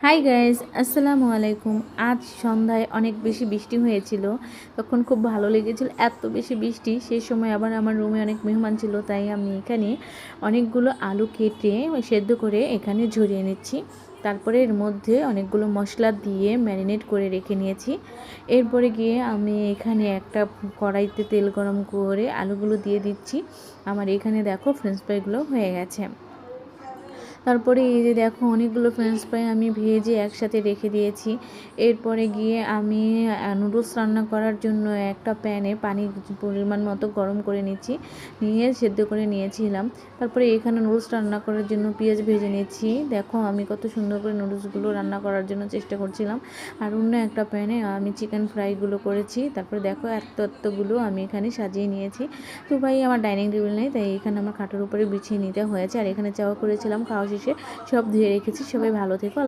Hi guys, আসসালামু আলাইকুম। আজ সন্ধ্যায় অনেক বেশি বৃষ্টি হয়েছিল, তখন খুব ভালো লেগেছিল। এত বেশি বৃষ্টি, সেই সময় আবার আমার রুমে অনেক মেহমান ছিল, তাই আমি এখানে অনেকগুলো আলু কেটে সেদ্ধ করে এখানে ঝরিয়ে নিচ্ছি। তারপরে এর মধ্যে অনেকগুলো মশলা দিয়ে ম্যারিনেট করে রেখে নিয়েছি। এরপরে গিয়ে আমি এখানে একটা কড়াইতে তেল গরম করে আলুগুলো দিয়ে দিচ্ছি। আমার এখানে দেখো ফ্রেঞ্চ ফ্রাইগুলো হয়ে গেছে। তারপরে এই যে দেখো অনেকগুলো ফ্রেঞ্চ ফ্রাই আমি ভেজে একসাথে রেখে দিয়েছি। এরপরে গিয়ে আমি নুডলস রান্না করার জন্য একটা প্যানে পানি পরিমাণ মতো গরম করে নিচ্ছি, নিয়ে সেদ্ধ করে নিয়েছিলাম। তারপরে এখানে নুডলস রান্না করার জন্য পেঁয়াজ ভেজে নিচ্ছি। দেখো আমি কত সুন্দর করে নুডলসগুলো রান্না করার জন্য চেষ্টা করছিলাম। আর অন্য একটা প্যানে আমি চিকেন ফ্রাইগুলো করেছি। তারপরে দেখো এতগুলো আমি এখানে সাজিয়ে নিয়েছি। তো ভাই আমার ডাইনিং টেবিল নেই, তাই এখানে আমার খাটের উপরে বিছিয়ে নিতে হয়েছে। আর এখানে চাও করেছিলাম, খাওয়া শেষে সব ধুয়ে রেখেছি। সবাই ভালো থেকো।